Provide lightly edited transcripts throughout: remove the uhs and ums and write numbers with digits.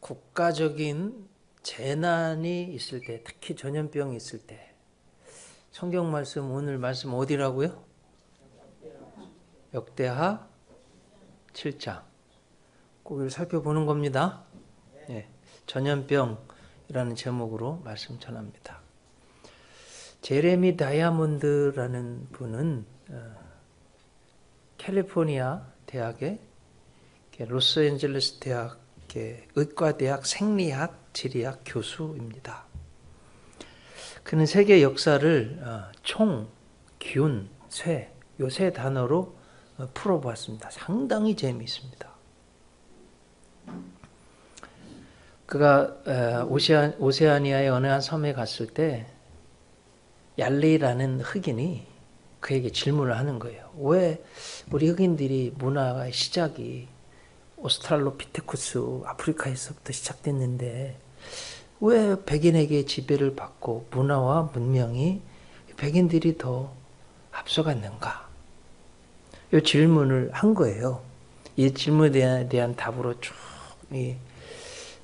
국가적인 재난이 있을 때, 특히 전염병이 있을 때, 성경 말씀, 오늘 말씀 어디라고요? 역대하 7장. 꼭 살펴보는 겁니다. 네, 전염병이라는 제목으로 말씀 전합니다. 제레미 다이아몬드라는 분은 캘리포니아 대학의 로스앤젤레스 대학의 의과대학 생리학 지리학 교수입니다. 그는 세계 역사를 총, 균, 쇠, 요 세 단어로 풀어보았습니다. 상당히 재미있습니다. 그가 오세아니아의 어느 한 섬에 갔을 때 얄리라는 흑인이 그에게 질문을 하는 거예요. 왜 우리 흑인들이 문화의 시작이 오스트랄로피테쿠스 아프리카에서부터 시작됐는데 왜 백인에게 지배를 받고 문화와 문명이 백인들이 더 앞서갔는가? 이 질문을 한 거예요. 이 질문에 대한 답으로 쭉 이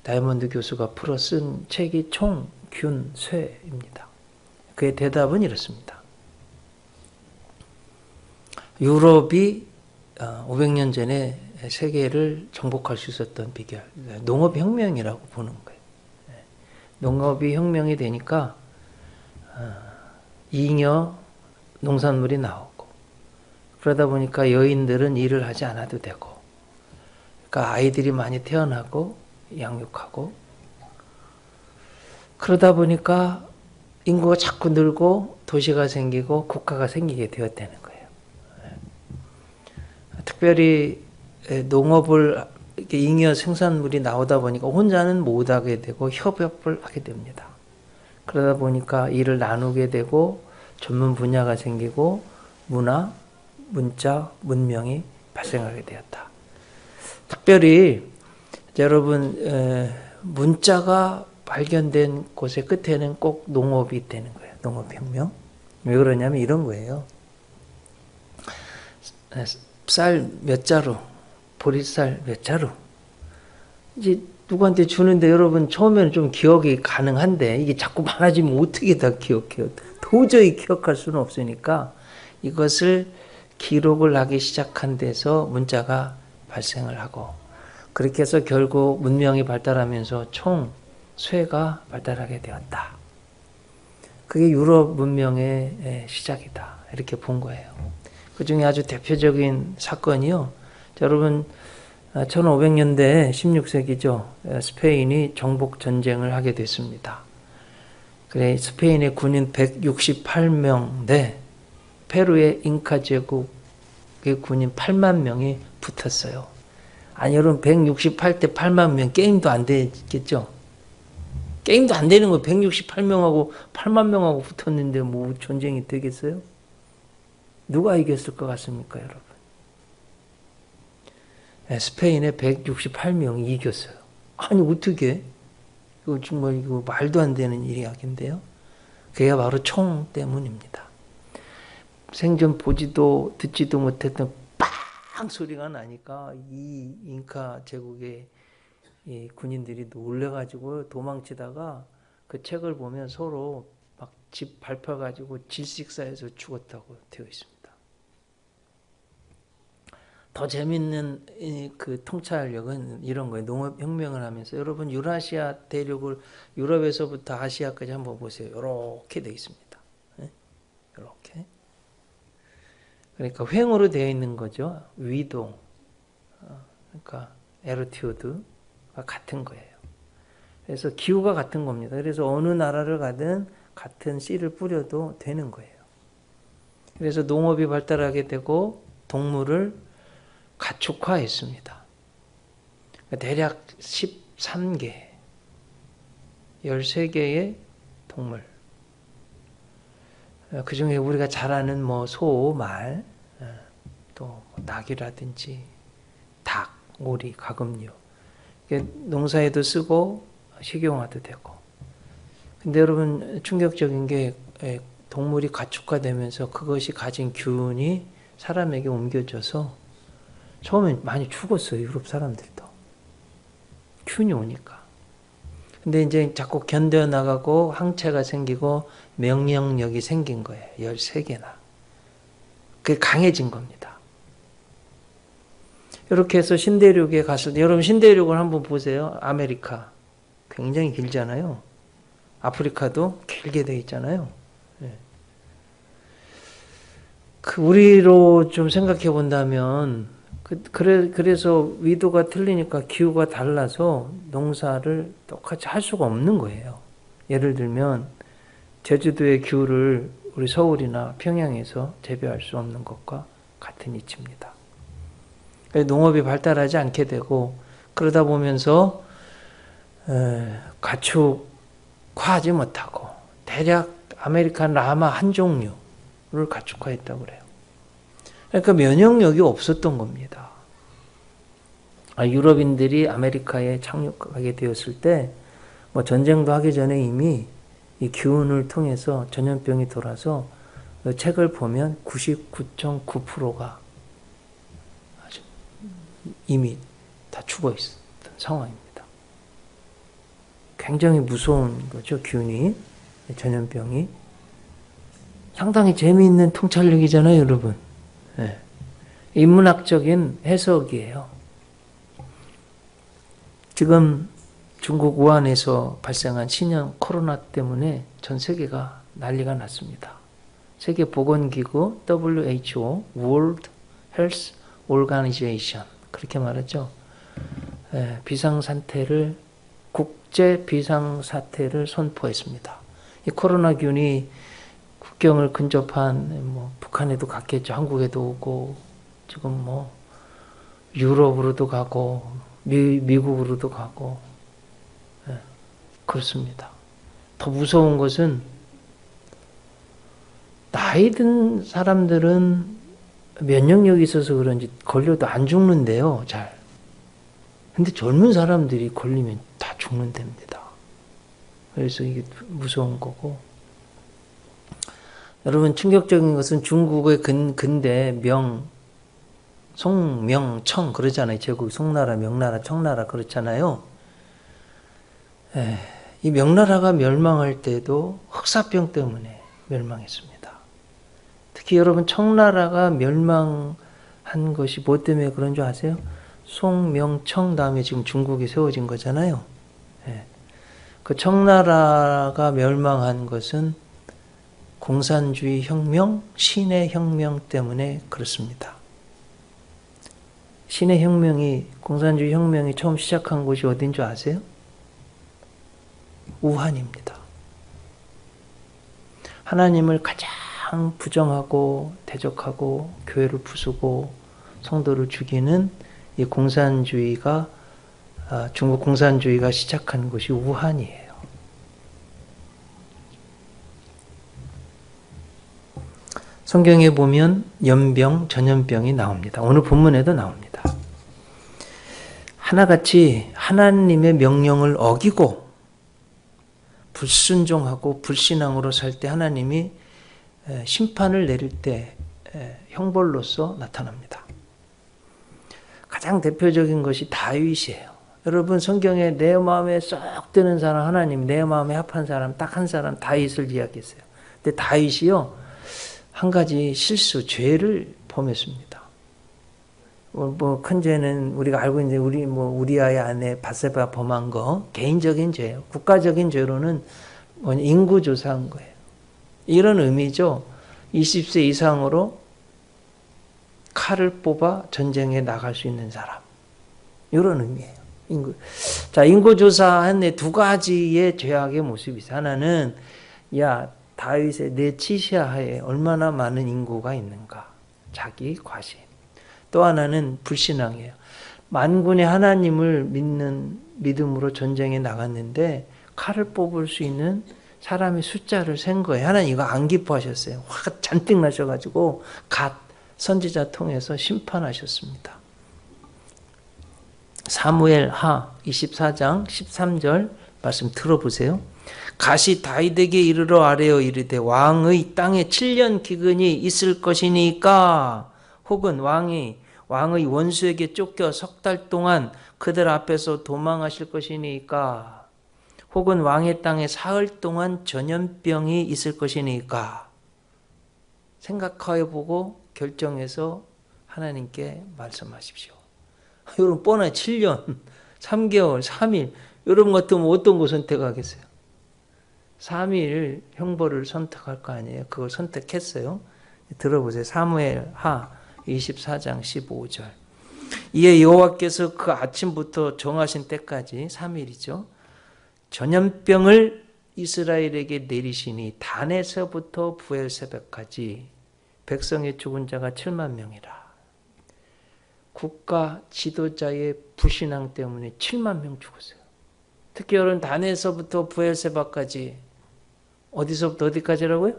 다이아몬드 교수가 풀어 쓴 책이 총, 균, 쇠입니다. 그의 대답은 이렇습니다. 유럽이 500년 전에 세계를 정복할 수 있었던 비결, 농업혁명이라고 보는 거예요. 농업이 혁명이 되니까 잉여 농산물이 나오고, 그러다 보니까 여인들은 일을 하지 않아도 되고, 그러니까 아이들이 많이 태어나고 양육하고, 그러다 보니까 인구가 자꾸 늘고 도시가 생기고 국가가 생기게 되었다는 거예요. 특별히 농업을 이렇게 잉여 생산물이 나오다 보니까 혼자는 못하게 되고 협업을 하게 됩니다. 그러다 보니까 일을 나누게 되고 전문 분야가 생기고 문화, 문자, 문명이 발생하게 되었다. 특별히 여러분 문자가 발견된 곳의 끝에는 꼭 농업이 있다는 거예요. 농업혁명. 왜 그러냐면 이런 거예요. 쌀 몇 자루, 보리쌀 몇 자루. 이제 누구한테 주는데 여러분 처음에는 좀 기억이 가능한데 이게 자꾸 많아지면 어떻게 다 기억해요? 도저히 기억할 수는 없으니까 이것을 기록을 하기 시작한 데서 문자가 발생을 하고, 그렇게 해서 결국 문명이 발달하면서 총, 쇠가 발달하게 되었다. 그게 유럽 문명의 시작이다. 이렇게 본 거예요. 그 중에 아주 대표적인 사건이요. 여러분 1500년대 16세기죠. 스페인이 정복 전쟁을 하게 됐습니다. 그래 스페인의 군인 168명대 페루의 잉카 제국의 군인 8만 명이 붙었어요. 아니 여러분 168대 8만 명 게임도 안 되겠죠? 게임도 안 되는 거 168명하고 8만 명하고 붙었는데 뭐 전쟁이 되겠어요? 누가 이겼을 것 같습니까, 여러분? 스페인의 168명이 이겼어요. 아니 어떻게? 이거 정말 이거 말도 안 되는 이야기인데요. 그게 바로 총 때문입니다. 생전 보지도 듣지도 못했던 빵 소리가 나니까 이 잉카 제국의 이 군인들이 놀래가지고 도망치다가 그 책을 보면 서로 막 집 밟혀가지고 질식사해서 죽었다고 되어 있습니다. 더 재밌는 그 통찰력은 이런 거예요. 농업혁명을 하면서 여러분 유라시아 대륙을 유럽에서부터 아시아까지 한번 보세요. 이렇게 되어 있습니다. 이렇게. 그러니까 횡으로 되어 있는 거죠. 위동. 그러니까 에르티오드가 같은 거예요. 그래서 기후가 같은 겁니다. 그래서 어느 나라를 가든 같은 씨를 뿌려도 되는 거예요. 그래서 농업이 발달하게 되고 동물을 가축화했습니다. 대략 13개, 13개의 동물. 그 중에 우리가 잘 아는 뭐 소, 말, 또 낙이라든지 닭, 오리, 가금류. 농사에도 쓰고 식용화도 되고. 근데 여러분 충격적인 게 동물이 가축화되면서 그것이 가진 균이 사람에게 옮겨져서 처음엔 많이 죽었어요. 유럽 사람들도. 균이 오니까. 근데 이제 자꾸 견뎌나가고 항체가 생기고 명령력이 생긴 거예요. 13개나. 그게 강해진 겁니다. 이렇게 해서 신대륙에 갔을 때, 여러분 신대륙을 한번 보세요. 아메리카. 굉장히 길잖아요. 아프리카도 길게 돼 있잖아요. 우리로 좀 생각해 본다면, 그래서 위도가 틀리니까 기후가 달라서 농사를 똑같이 할 수가 없는 거예요. 예를 들면, 제주도의 기후를 우리 서울이나 평양에서 재배할 수 없는 것과 같은 이치입니다. 농업이 발달하지 않게 되고, 그러다 보면서, 가축화하지 못하고, 대략 아메리칸 라마 한 종류를 가축화했다고 그래요. 그러니까 면역력이 없었던 겁니다. 유럽인들이 아메리카에 착륙하게 되었을 때, 뭐 전쟁도 하기 전에 이미 이 기운을 통해서 전염병이 돌아서 책을 보면 99.9%가 이미 다 죽어 있었던 상황입니다. 굉장히 무서운 거죠, 균이, 전염병이. 상당히 재미있는 통찰력이잖아요, 여러분. 네. 인문학적인 해석이에요. 지금 중국 우한에서 발생한 신형 코로나 때문에 전 세계가 난리가 났습니다. 세계보건기구 WHO, World Health Organization 그렇게 말하죠. 비상상태를 국제 비상사태를 선포했습니다. 이 코로나균이 국경을 근접한 북한에도 갔겠죠. 한국에도 오고 지금 유럽으로도 가고 미국으로도 가고 그렇습니다. 더 무서운 것은 나이 든 사람들은 면역력이 있어서 그런지 걸려도 안 죽는데요. 잘. 근데 젊은 사람들이 걸리면 다 죽는답니다. 그래서 이게 무서운 거고. 여러분 충격적인 것은 중국의 근대 송명청 그러잖아요. 제국 송나라, 명나라, 청나라 그렇잖아요. 이 명나라가 멸망할 때도 흑사병 때문에 멸망했습니다. 특히 여러분 청나라가 멸망한 것이 뭐 때문에 그런 줄 아세요? 송명청 다음에 지금 중국이 세워진 거잖아요. 그 청나라가 멸망한 것은 공산주의 혁명, 신의 혁명 때문에 그렇습니다. 신의 혁명이, 공산주의 혁명이 처음 시작한 곳이 어딘 줄 아세요? 우한입니다. 하나님을 가장 부정하고 대적하고 교회를 부수고 성도를 죽이는 이 공산주의가 중국 공산주의가 시작한 곳이 우한이에요. 성경에 보면 연병, 전염병이 나옵니다. 오늘 본문에도 나옵니다. 하나같이 하나님의 명령을 어기고 불순종하고 불신앙으로 살 때 하나님이 심판을 내릴 때 형벌로서 나타납니다. 가장 대표적인 것이 다윗이에요. 여러분 성경에 내 마음에 쏙 드는 사람 하나님, 내 마음에 합한 사람 딱 한 사람 다윗을 이야기했어요. 근데 다윗이요 한 가지 실수, 죄를 범했습니다. 큰 죄는 우리가 알고 있는데 우리아의 아내 바세바 범한 거 개인적인 죄예요. 국가적인 죄로는 인구조사한 거예요. 이런 의미죠. 20세 이상으로 칼을 뽑아 전쟁에 나갈 수 있는 사람. 이런 의미예요. 인구조사한 두 가지의 죄악의 모습이 있어요. 하나는 다윗의 내 치시하에 얼마나 많은 인구가 있는가. 자기 과신. 또 하나는 불신앙이에요. 만군의 하나님을 믿는 믿음으로 전쟁에 나갔는데 칼을 뽑을 수 있는 사람의 숫자를 센 거예요. 하나님 이거 안 기뻐하셨어요. 화가 잔뜩 나셔가지고 갓 선지자 통해서 심판하셨습니다. 사무엘 하 24장 13절 말씀 들어보세요. 갓이 다윗에게 이르러 아뢰어 이르되 왕의 땅에 7년 기근이 있을 것이니까 혹은 왕의 원수에게 쫓겨 석 달 동안 그들 앞에서 도망하실 것이니까 혹은 왕의 땅에 사흘 동안 전염병이 있을 것이니까 생각해 보고 결정해서 하나님께 말씀하십시오. 여러분 뻔해 7년, 3개월, 3일 이런 것 같으면 어떤 거 선택하겠어요? 3일 형벌을 선택할 거 아니에요? 그걸 선택했어요. 들어보세요. 사무엘하 24장 15절. 이에 여호와께서 그 아침부터 정하신 때까지 3일이죠. 전염병을 이스라엘에게 내리시니 단에서부터 부엘세바까지 백성의 죽은 자가 7만 명이라. 국가 지도자의 불신앙 때문에 7만 명 죽었어요. 특히 여러분 단에서부터 부엘세바까지 어디서부터 어디까지라고요?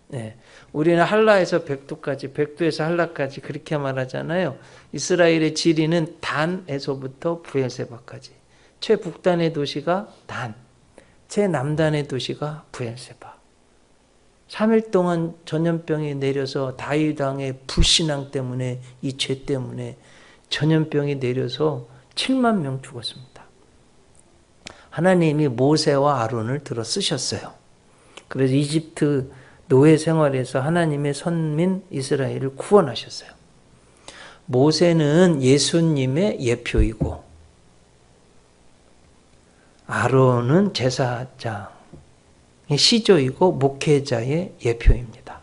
네, 우리는 할라에서 백두까지, 백두에서 할라까지 그렇게 말하잖아요. 이스라엘의 지리는 단에서부터 부엘세바까지. 최북단의 도시가 단, 최남단의 도시가 부엘세바. 3일 동안 전염병이 내려서 다윗 왕의 불신앙 때문에 이 죄 때문에 전염병이 내려서 7만 명 죽었습니다. 하나님이 모세와 아론을 들어 쓰셨어요. 그래서 이집트 노예 생활에서 하나님의 선민 이스라엘을 구원하셨어요. 모세는 예수님의 예표이고 아론은 제사장의 시조이고 목회자의 예표입니다.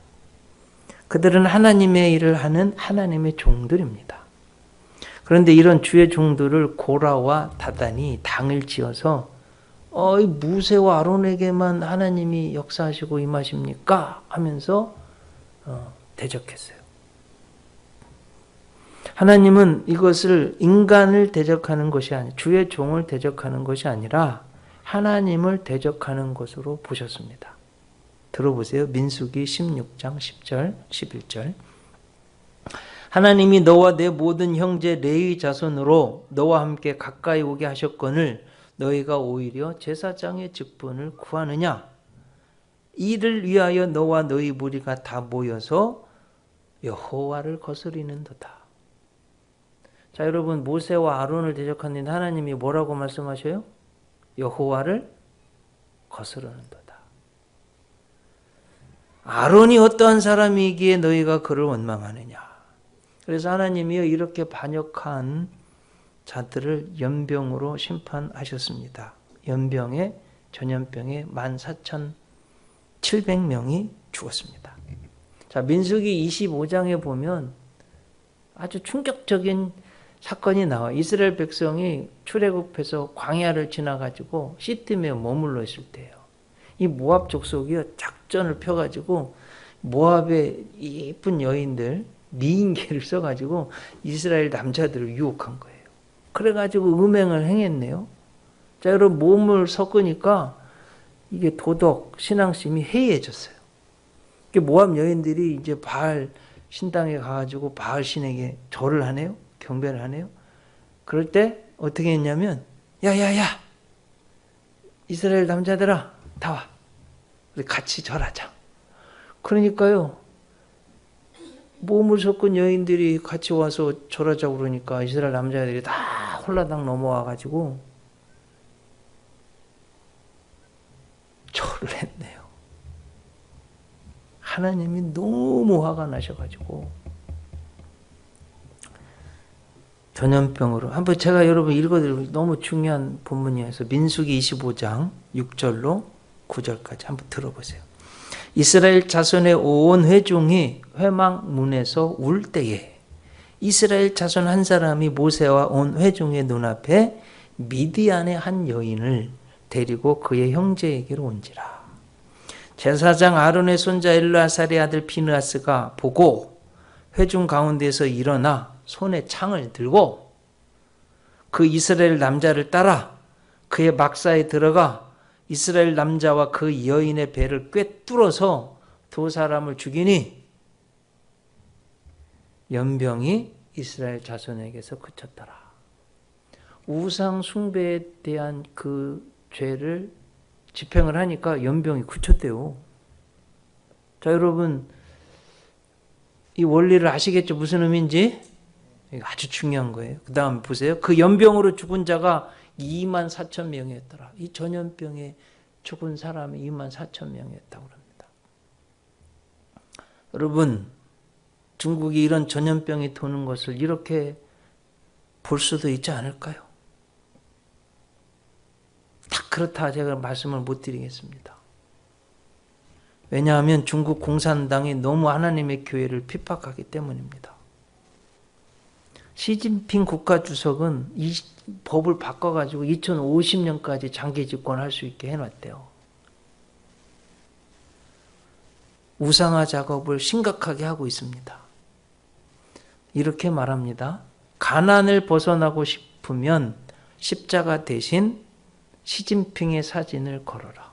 그들은 하나님의 일을 하는 하나님의 종들입니다. 그런데 이런 주의 종들을 고라와 다단이 당을 지어서 무세와 아론에게만 하나님이 역사하시고 임하십니까? 하면서 대적했어요. 하나님은 이것을 인간을 대적하는 것이 아니라 주의 종을 대적하는 것이 아니라 하나님을 대적하는 것으로 보셨습니다. 들어보세요. 민수기 16장 10절 11절. 하나님이 너와 내 모든 형제 레위 자손으로 너와 함께 가까이 오게 하셨거늘 너희가 오히려 제사장의 직분을 구하느냐? 이를 위하여 너와 너희 무리가 다 모여서 여호와를 거스리는도다. 자, 여러분 모세와 아론을 대적하는 하나님이 뭐라고 말씀하셔요? 여호와를 거스르는도다. 아론이 어떠한 사람이기에 너희가 그를 원망하느냐? 그래서 하나님이 이렇게 반역한 자들을 연병으로 심판하셨습니다. 연병에 전염병에 14,700명이 죽었습니다. 자, 민수기 25장에 보면 아주 충격적인 사건이 나와. 이스라엘 백성이 출애굽해서 광야를 지나가지고 시팀에 머물러 있을 때예요. 이 모압 족속이 작전을 펴가지고 모압의 예쁜 여인들 미인계를 써가지고 이스라엘 남자들을 유혹한 거예요. 그래가지고 음행을 행했네요. 자, 여러분 몸을 섞으니까 이게 도덕, 신앙심이 해이해졌어요. 모압 여인들이 이제 바알 신당에 가가지고 바알 신에게 절을 하네요. 경배를 하네요. 그럴 때 어떻게 했냐면 야야야 이스라엘 남자들아 다 와. 우리 같이 절하자. 그러니까요. 몸을 섞은 여인들이 같이 와서 절하자고 그러니까 이스라엘 남자들이 다 홀라당 넘어와가지고 절을 했네요. 하나님이 너무 화가 나셔가지고 전염병으로 한번 제가 여러분 읽어드리고 너무 중요한 본문이어서 민수기 25장 6절로 9절까지 한번 들어보세요. 이스라엘 자손의 온 회중이 회막문에서 울 때에 이스라엘 자손 한 사람이 모세와 온 회중의 눈앞에 미디안의 한 여인을 데리고 그의 형제에게로 온지라. 제사장 아론의 손자 엘르아살의 아들 비느하스가 보고 회중 가운데서 일어나 손에 창을 들고 그 이스라엘 남자를 따라 그의 막사에 들어가 이스라엘 남자와 그 여인의 배를 꿰뚫어서 두 사람을 죽이니 연병이 이스라엘 자손에게서 그쳤더라. 우상 숭배에 대한 그 죄를 집행을 하니까 연병이 그쳤대요. 자, 여러분 이 원리를 아시겠죠? 무슨 의미인지? 아주 중요한 거예요. 그 다음 보세요. 그 연병으로 죽은 자가 2만 4천 명이었더라. 이 전염병에 죽은 사람이 2만 4천 명이었다고 합니다. 여러분, 중국이 이런 전염병이 도는 것을 이렇게 볼 수도 있지 않을까요? 다 그렇다 제가 말씀을 못 드리겠습니다. 왜냐하면 중국 공산당이 너무 하나님의 교회를 핍박하기 때문입니다. 시진핑 국가주석은 이 법을 바꿔가지고 2050년까지 장기 집권할 수 있게 해놨대요. 우상화 작업을 심각하게 하고 있습니다. 이렇게 말합니다. 가난을 벗어나고 싶으면 십자가 대신 시진핑의 사진을 걸어라.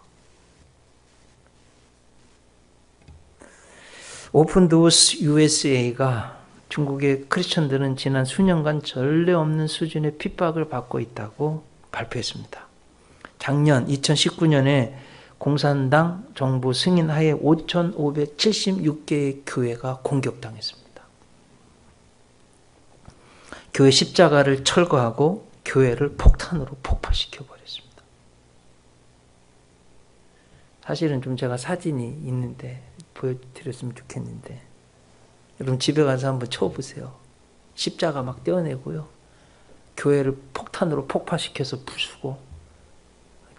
오픈도어스 USA가 중국의 크리스천들은 지난 수년간 전례 없는 수준의 핍박을 받고 있다고 발표했습니다. 작년 2019년에 공산당 정부 승인하에 5,576개의 교회가 공격당했습니다. 교회 십자가를 철거하고 교회를 폭탄으로 폭파시켜버렸습니다. 사실은 좀 제가 사진이 있는데 보여드렸으면 좋겠는데 여러분 집에 가서 한번 쳐보세요. 십자가 막 떼어내고요. 교회를 폭탄으로 폭파시켜서 부수고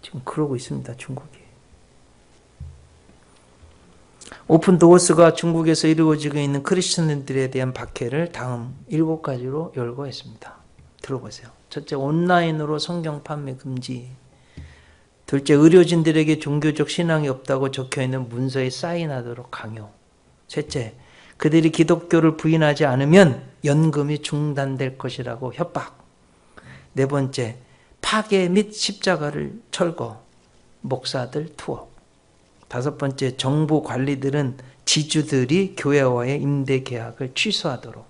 지금 그러고 있습니다. 중국이. 오픈도어스가 중국에서 이루어지고 있는 크리스천들에 대한 박해를 다음 7가지로 열거했습니다. 들어보세요. 첫째, 온라인으로 성경 판매 금지. 둘째, 의료진들에게 종교적 신앙이 없다고 적혀있는 문서에 사인하도록 강요. 셋째, 그들이 기독교를 부인하지 않으면 연금이 중단될 것이라고 협박. 네 번째, 파괴 및 십자가를 철거. 목사들 투옥. 다섯 번째, 정부 관리들은 지주들이 교회와의 임대 계약을 취소하도록.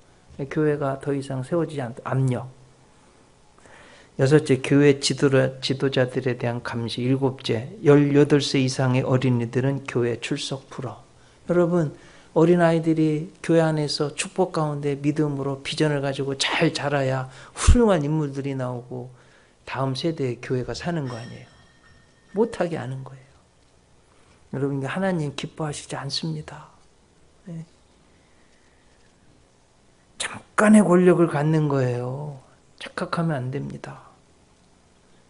교회가 더 이상 세워지지 않도록 압력. 여섯째, 교회 지도자들에 대한 감시. 일곱째, 18세 이상의 어린이들은 교회 출석 불허. 여러분, 어린아이들이 교회 안에서 축복 가운데 믿음으로 비전을 가지고 잘 자라야 훌륭한 인물들이 나오고 다음 세대의 교회가 사는 거 아니에요. 못하게 하는 거예요. 여러분, 하나님 기뻐하시지 않습니다. 네. 잠깐의 권력을 갖는 거예요. 착각하면 안 됩니다.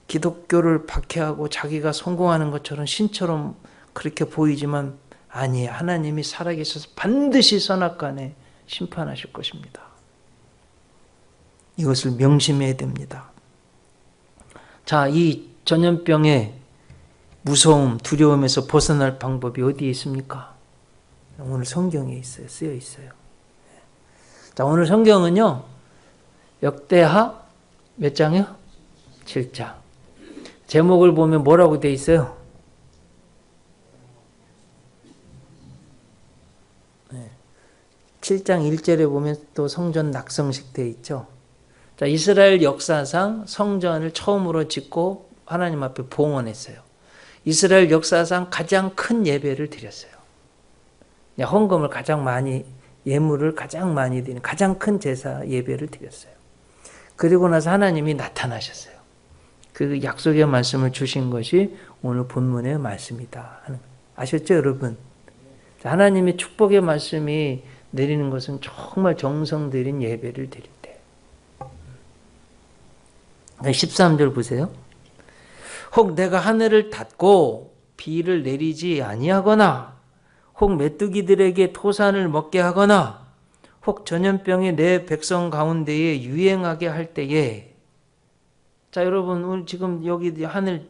기독교를 박해하고 자기가 성공하는 것처럼 신처럼 그렇게 보이지만 아니에요. 하나님이 살아계셔서 반드시 선악간에 심판하실 것입니다. 이것을 명심해야 됩니다. 자, 이 전염병의 무서움, 두려움에서 벗어날 방법이 어디에 있습니까? 오늘 성경에 있어요. 쓰여 있어요. 자, 오늘 성경은요. 역대하 몇 장이요? 7장. 제목을 보면 뭐라고 돼 있어요? 7장 1절에 보면 또 성전 낙성식 돼 있죠. 자, 이스라엘 역사상 성전을 처음으로 짓고 하나님 앞에 봉헌했어요. 이스라엘 역사상 가장 큰 예배를 드렸어요. 헌금을 가장 많이, 예물을 가장 많이 드리는 가장 큰 제사 예배를 드렸어요. 그리고 나서 하나님이 나타나셨어요. 그 약속의 말씀을 주신 것이 오늘 본문의 말씀이다. 아셨죠, 여러분? 하나님의 축복의 말씀이 내리는 것은 정말 정성 들인 예배를 드릴 때. 13절 보세요. 혹 내가 하늘을 닫고 비를 내리지 아니하거나 혹 메뚜기들에게 토산을 먹게 하거나 혹 전염병이 내 백성 가운데에 유행하게 할 때에. 자, 여러분, 오늘 지금 여기 하늘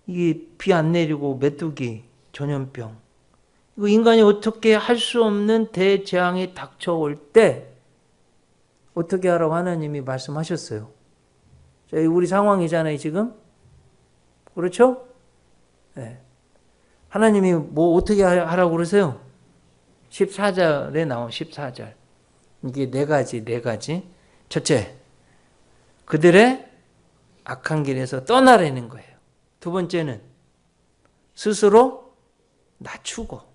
이게 비 안 내리고 메뚜기 전염병, 이거 인간이 어떻게 할 수 없는 대재앙이 닥쳐올 때 어떻게 하라고 하나님이 말씀하셨어요. 자, 우리 상황이잖아요, 지금. 그렇죠? 네. 하나님이 뭐 어떻게 하라고 그러세요? 14절에 나온 14절. 이게 네 가지. 첫째, 그들의 악한 길에서 떠나라는 거예요. 두 번째는 스스로 낮추고,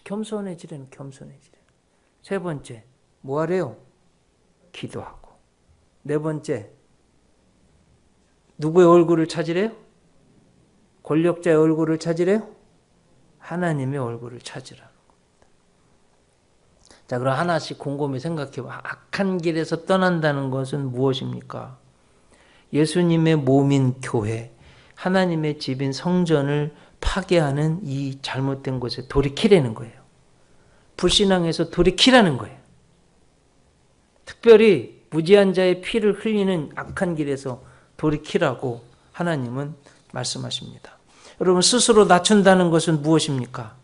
겸손해지라는 겸손해지라. 세 번째, 뭐 하래요? 기도하고. 네 번째, 누구의 얼굴을 찾으래요? 권력자의 얼굴을 찾으래요? 하나님의 얼굴을 찾으라는 겁니다. 자, 그럼 하나씩 곰곰이 생각해 봐. 악한 길에서 떠난다는 것은 무엇입니까? 예수님의 몸인 교회, 하나님의 집인 성전을 파괴하는 이 잘못된 곳에 돌이키라는 거예요. 불신앙에서 돌이키라는 거예요. 특별히 무지한 자의 피를 흘리는 악한 길에서 돌이키라고 하나님은 말씀하십니다. 여러분, 스스로 낮춘다는 것은 무엇입니까?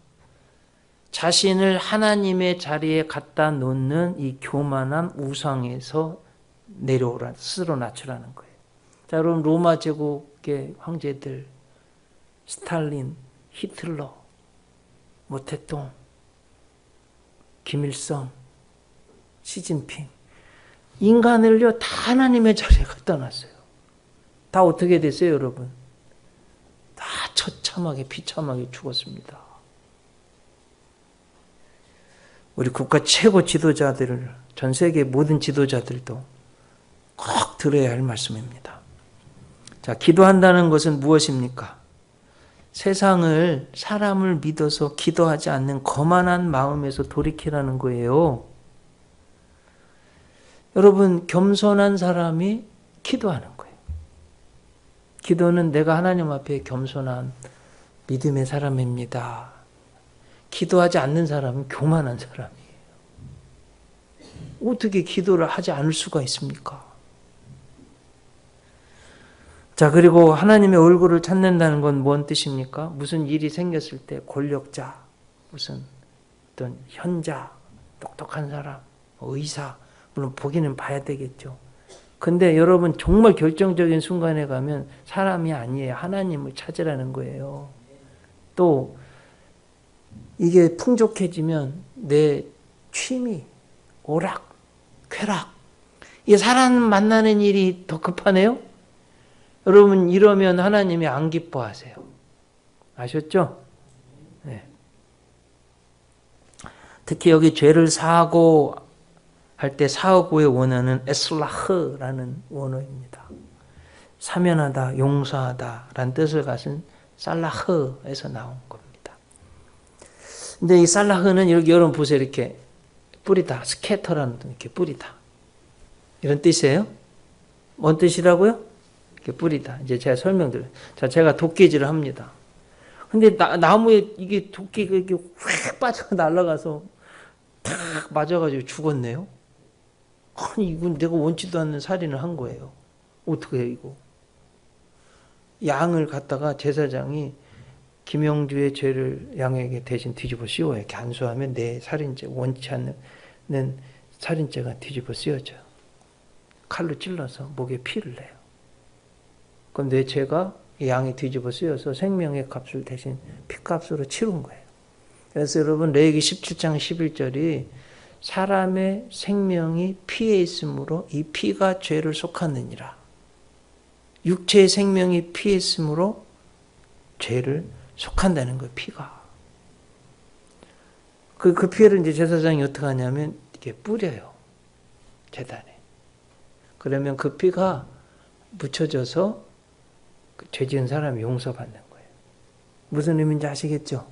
자신을 하나님의 자리에 갖다 놓는 이 교만한 우상에서 내려오라, 스스로 낮추라는 거예요. 자, 여러분, 로마 제국의 황제들, 스탈린, 히틀러, 모태똥, 김일성, 시진핑, 인간을요 다 하나님의 자리에 갖다 놨어요. 다 어떻게 됐어요, 여러분? 다 처참하게 비참하게 죽었습니다. 우리 국가 최고 지도자들을, 전 세계 모든 지도자들도 꼭 들어야 할 말씀입니다. 자, 기도한다는 것은 무엇입니까? 세상을, 사람을 믿어서 기도하지 않는 거만한 마음에서 돌이키라는 거예요. 여러분, 겸손한 사람이 기도하는 거예요. 기도는 내가 하나님 앞에 겸손한 믿음의 사람입니다. 기도하지 않는 사람은 교만한 사람이에요. 어떻게 기도를 하지 않을 수가 있습니까? 자, 그리고 하나님의 얼굴을 찾는다는 건 뭔 뜻입니까? 무슨 일이 생겼을 때 권력자, 무슨 어떤 현자, 똑똑한 사람, 의사, 물론 보기는 봐야 되겠죠. 근데 여러분, 정말 결정적인 순간에 가면 사람이 아니에요. 하나님을 찾으라는 거예요. 또 이게 풍족해지면 내 취미, 오락, 쾌락, 이 사람 만나는 일이 더 급하네요. 여러분, 이러면 하나님이 안 기뻐하세요. 아셨죠? 네. 특히 여기 죄를 사하고 할 때 사하고의 원어는 에슬라흐라는 원어입니다. 사면하다, 용서하다 라는 뜻을 가진 살라흐에서 나온 겁니다. 근데 이 살라흐는 이렇게 여러분 보세요. 이렇게 뿌리다, 스캐터라는 뜻, 이렇게 뿌리다. 이런 뜻이에요. 뭔 뜻이라고요? 이렇게 뿌리다. 이제 제가 설명드려요. 자, 제가 도끼질을 합니다. 근데 나무에 이게 도끼가 이렇게 휙 빠져 날아가서 탁 맞아가지고 죽었네요. 아니, 이건 내가 원치도 않는 살인을 한 거예요. 어떻게 해요, 이거? 양을 갖다가 제사장이 김영주의 죄를 양에게 대신 뒤집어 씌워요. 이렇게 안수하면 내 살인죄, 원치 않는 살인죄가 뒤집어 씌워져요. 칼로 찔러서 목에 피를 내요. 그럼 내 죄가 양이 뒤집어 쓰여서 생명의 값을 대신 피값으로 치른 거예요. 그래서 여러분, 레위기 17장 11절이 사람의 생명이 피에 있으므로 이 피가 죄를 속하느니라. 육체의 생명이 피에 있으므로 죄를 속한다는 거예요, 피가. 그 피를 이제 제사장이 어떻게 하냐면 이렇게 뿌려요, 제단에. 그러면 그 피가 묻혀져서 죄 지은 사람이 용서받는 거예요. 무슨 의미인지 아시겠죠?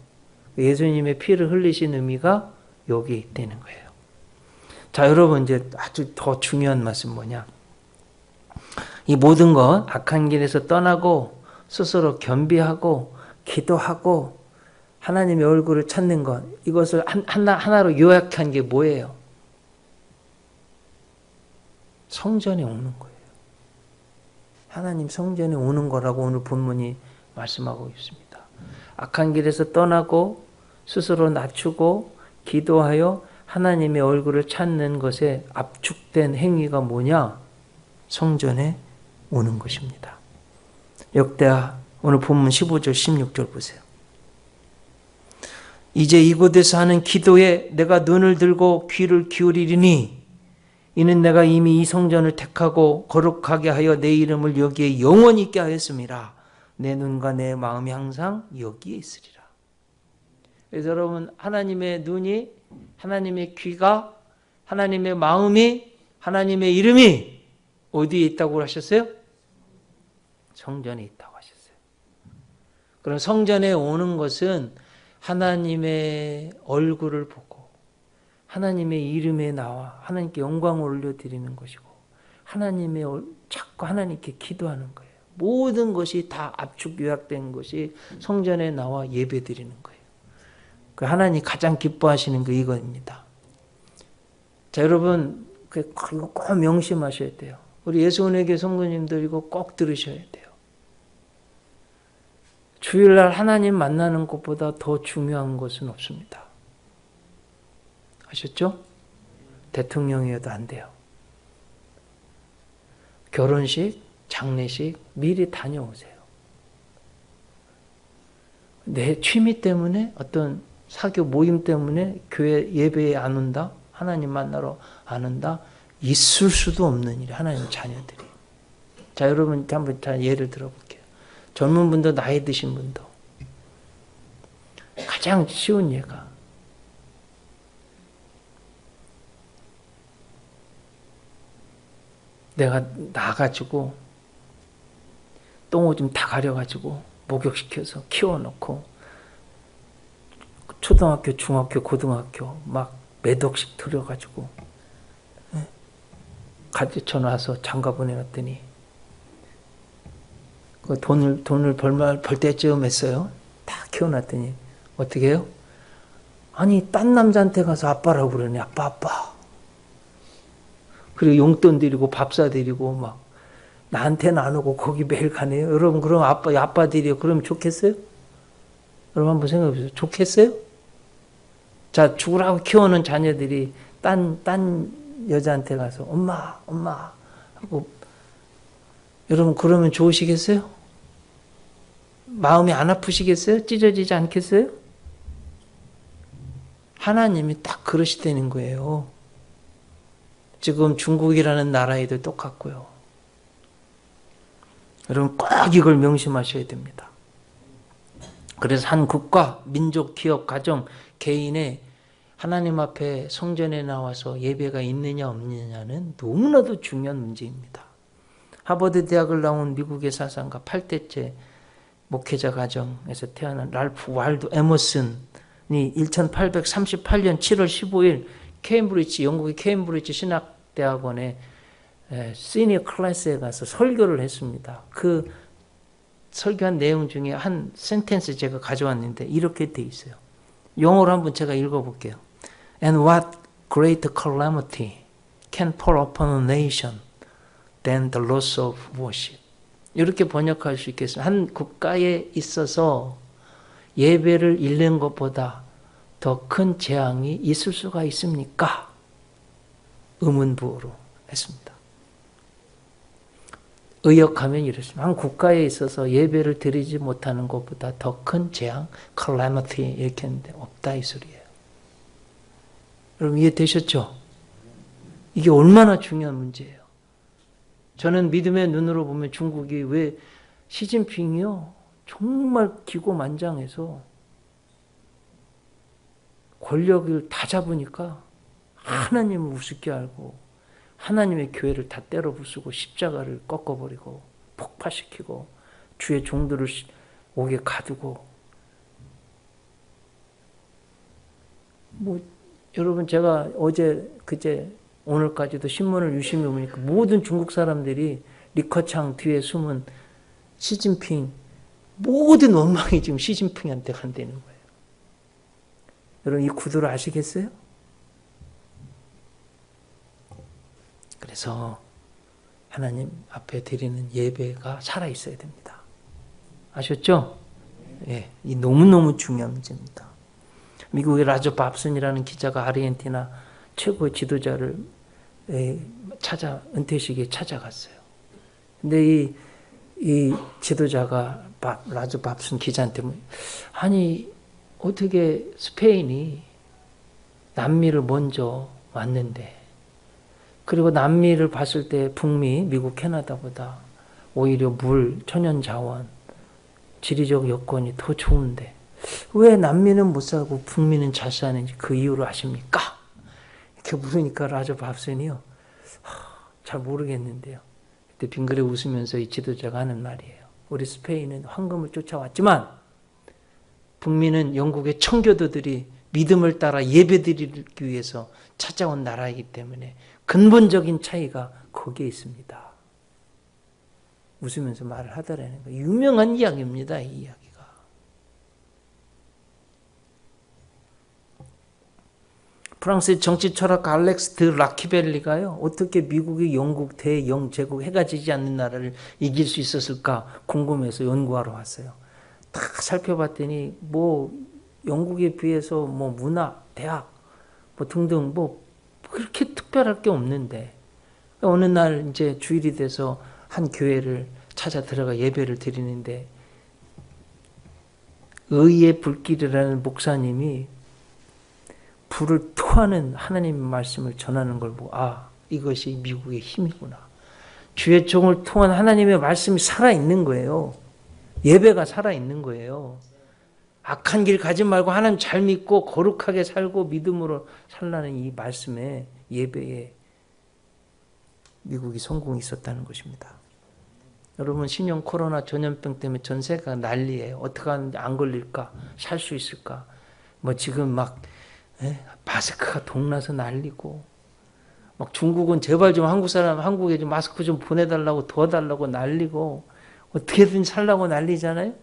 예수님의 피를 흘리신 의미가 여기에 있다는 거예요. 자, 여러분, 이제 아주 더 중요한 말씀 뭐냐? 이 모든 것, 악한 길에서 떠나고 스스로 겸비하고 기도하고 하나님의 얼굴을 찾는 것, 이것을 하나로 요약한 게 뭐예요? 성전에 오는 거예요. 하나님 성전에 오는 거라고 오늘 본문이 말씀하고 있습니다. 악한 길에서 떠나고 스스로 낮추고 기도하여 하나님의 얼굴을 찾는 것에 압축된 행위가 뭐냐? 성전에 오는 것입니다. 역대하 오늘 본문 15절 16절 보세요. 이제 이곳에서 하는 기도에 내가 눈을 들고 귀를 기울이리니 이는 내가 이미 이 성전을 택하고 거룩하게 하여 내 이름을 여기에 영원히 있게 하였음이라. 내 눈과 내 마음이 항상 여기에 있으리라. 그래서 여러분, 하나님의 눈이, 하나님의 귀가, 하나님의 마음이, 하나님의 이름이 어디에 있다고 하셨어요? 성전에 있다고 하셨어요. 그럼 성전에 오는 것은 하나님의 얼굴을 보고 하나님의 이름에 나와 하나님께 영광을 올려드리는 것이고 자꾸 하나님께 기도하는 거예요. 모든 것이 다 압축 요약된 것이 성전에 나와 예배드리는 거예요. 그 하나님 가장 기뻐하시는 거 이거입니다. 자, 여러분 이거 꼭 명심하셔야 돼요. 우리 예수원회교 성도님들 이거 꼭 들으셔야 돼요. 주일날 하나님 만나는 것보다 더 중요한 것은 없습니다. 아셨죠? 대통령이어도 안 돼요. 결혼식, 장례식 미리 다녀오세요. 내 취미 때문에 어떤 사교 모임 때문에 교회 예배에 안 온다? 하나님 만나러 안 온다? 있을 수도 없는 일이 하나님 자녀들이. 자, 여러분 한번 예를 들어볼게요. 젊은 분도 나이 드신 분도 가장 쉬운 예가 내가 나가지고 똥오줌 다 가려가지고 목욕시켜서 키워놓고 초등학교, 중학교, 고등학교 막 몇 억씩 들여가지고 가르쳐놔서 장가 보내놨더니 그 돈을 벌 때쯤 했어요. 다 키워놨더니 어떻게 해요? 아니 딴 남자한테 가서 아빠라고 그러네. 아빠. 그리고 용돈 드리고 밥 사드리고 막 나한테는 안 오고 거기 매일 가네요. 여러분 그럼 아빠 드려 그러면 좋겠어요? 여러분 한번 생각해보세요. 좋겠어요? 자, 죽으라고 키워놓은 자녀들이 딴 여자한테 가서 엄마 하고 여러분 그러면 좋으시겠어요? 마음이 안 아프시겠어요? 찢어지지 않겠어요? 하나님이 딱 그러시다는 거예요. 지금 중국이라는 나라에도 똑같고요. 여러분 꼭 이걸 명심하셔야 됩니다. 그래서 한 국가, 민족, 기업, 가정, 개인의 하나님 앞에 성전에 나와서 예배가 있느냐 없느냐는 너무나도 중요한 문제입니다. 하버드 대학을 나온 미국의 사상가 8대째 목회자 가정에서 태어난 랄프 waldo 에머슨이 1838년 7월 15일 영국의 케임브리지 신학대학원에 시니어 클래스에 가서 설교를 했습니다. 그 설교한 내용 중에 한 센텐스 제가 가져왔는데 이렇게 돼 있어요. 영어로 한번 제가 읽어볼게요. And what great calamity can fall upon a nation than the loss of worship. 이렇게 번역할 수 있겠어요. 한 국가에 있어서 예배를 잃는 것보다 더 큰 재앙이 있을 수가 있습니까? 의문부호로 했습니다. 의역하면 이렇습니다. 한 국가에 있어서 예배를 드리지 못하는 것보다 더 큰 재앙, calamity 이렇게 했는데 없다 이 소리예요. 여러분 이해되셨죠? 이게 얼마나 중요한 문제예요. 저는 믿음의 눈으로 보면 중국이 왜 시진핑이요 정말 기고만장해서 권력을 다 잡으니까 하나님을 우습게 알고 하나님의 교회를 다 때려 부수고 십자가를 꺾어버리고 폭파시키고 주의 종들을 옥에 가두고 여러분 제가 어제 그제 오늘까지도 신문을 유심히 보니까 모든 중국 사람들이 리커창 뒤에 숨은 시진핑 모든 원망이 지금 시진핑한테 간다는 거예요. 여러분 이 구도를 아시겠어요? 그래서 하나님 앞에 드리는 예배가 살아있어야 됩니다. 아셨죠? 예, 이 너무너무 중요한 문제입니다. 미국의 라저 밥슨이라는 기자가 아르헨티나 최고의 지도자를 은퇴식에 찾아갔어요. 근데 이 지도자가 라저 밥슨 기자한테 아니 어떻게 스페인이 남미를 먼저 왔는데 그리고 남미를 봤을 때 북미, 미국, 캐나다보다 오히려 물, 천연자원, 지리적 여건이 더 좋은데 왜 남미는 못 살고 북미는 잘 사는지 그 이유를 아십니까? 이렇게 물으니까 라저 밥슨이요. 잘 모르겠는데요. 그때 빙그레 웃으면서 이 지도자가 하는 말이에요. 우리 스페인은 황금을 쫓아왔지만 북미는 영국의 청교도들이 믿음을 따라 예배드리기 위해서 찾아온 나라이기 때문에 근본적인 차이가 거기에 있습니다. 웃으면서 말을 하더라는 거예요. 유명한 이야기입니다. 이 이야기가. 프랑스의 정치 철학가 알렉스 드 라키벨리가요. 어떻게 미국이 영국 대영제국 해가 지지 않는 나라를 이길 수 있었을까 궁금해서 연구하러 왔어요. 다 살펴봤더니 뭐 영국에 비해서 뭐 문화, 대학 뭐 등등 뭐 그렇게 특별할 게 없는데 어느 날 이제 주일이 돼서 한 교회를 찾아 들어가 예배를 드리는데 의의 불길이라는 목사님이 불을 토하는 하나님의 말씀을 전하는 걸 보고 이것이 미국의 힘이구나. 주의 종을 통한 하나님의 말씀이 살아있는 거예요. 예배가 살아있는 거예요. 악한 길 가지 말고 하나님 잘 믿고 거룩하게 살고 믿음으로 살라는 이 말씀에 예배에 미국이 성공이 있었다는 것입니다. 여러분 신형 코로나 전염병 때문에 전 세계가 난리예요. 어떻게 하는지 안 걸릴까? 살 수 있을까? 뭐 지금 막 마스크가 동나서 난리고 막 중국은 제발 좀 한국에 좀 마스크 좀 보내달라고 도와달라고 난리고 어떻게든 살라고 난리잖아요.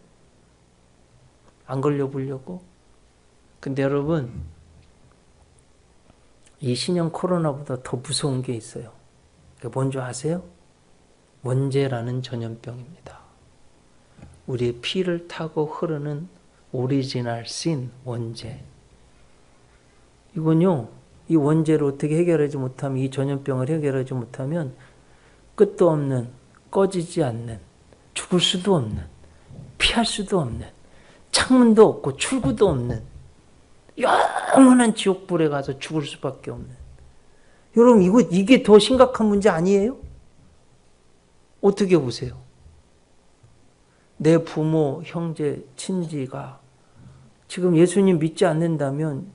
안 걸려보려고. 근데 여러분 이 신형 코로나보다 더 무서운 게 있어요. 그게 뭔지 아세요? 원죄라는 전염병입니다. 우리의 피를 타고 흐르는 오리지널 신, 원죄. 이건요, 이 원죄를 어떻게 해결하지 못하면, 이 전염병을 해결하지 못하면 끝도 없는, 꺼지지 않는, 죽을 수도 없는, 피할 수도 없는, 창문도 없고 출구도 없는 영원한 지옥불에 가서 죽을 수밖에 없는. 여러분 이게 더 심각한 문제 아니에요? 어떻게 보세요? 내 부모, 형제, 친지가 지금 예수님 믿지 않는다면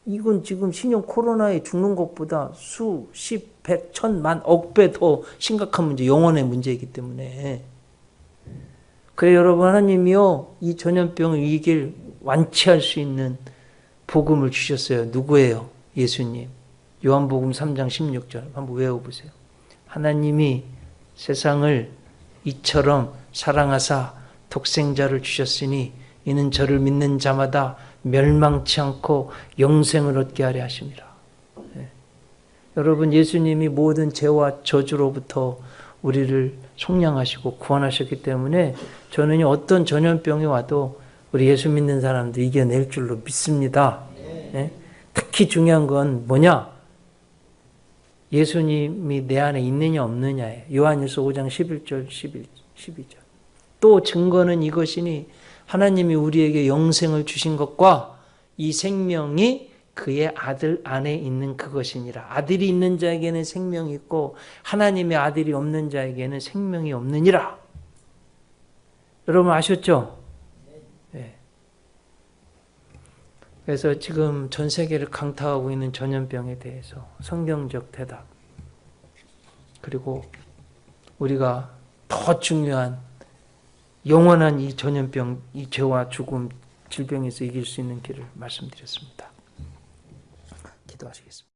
이건 지금 신형 코로나에 죽는 것보다 수, 십, 백, 천, 만, 억 배 더 심각한 문제, 영혼의 문제이기 때문에. 그래 여러분, 하나님이요 이 전염병을 이길 완치할 수 있는 복음을 주셨어요. 누구예요? 예수님. 요한복음 3장 16절 한번 외워보세요. 하나님이 세상을 이처럼 사랑하사 독생자를 주셨으니 이는 저를 믿는 자마다 멸망치 않고 영생을 얻게 하려 하심이라. 여러분 예수님이 모든 죄와 저주로부터 우리를 속량하시고 구원하셨기 때문에 저는 어떤 전염병이 와도 우리 예수 믿는 사람도 이겨낼 줄로 믿습니다. 특히 중요한 건 뭐냐? 예수님이 내 안에 있느냐 없느냐예요. 요한일서 5장 11절 12절. 또 증거는 이것이니 하나님이 우리에게 영생을 주신 것과 이 생명이 그의 아들 안에 있는 그것이니라. 아들이 있는 자에게는 생명이 있고 하나님의 아들이 없는 자에게는 생명이 없느니라. 여러분 아셨죠? 네. 그래서 지금 전 세계를 강타하고 있는 전염병에 대해서 성경적 대답, 그리고 우리가 더 중요한 영원한 이 전염병, 이 죄와 죽음, 질병에서 이길 수 있는 길을 말씀드렸습니다. 기도하시겠습니다.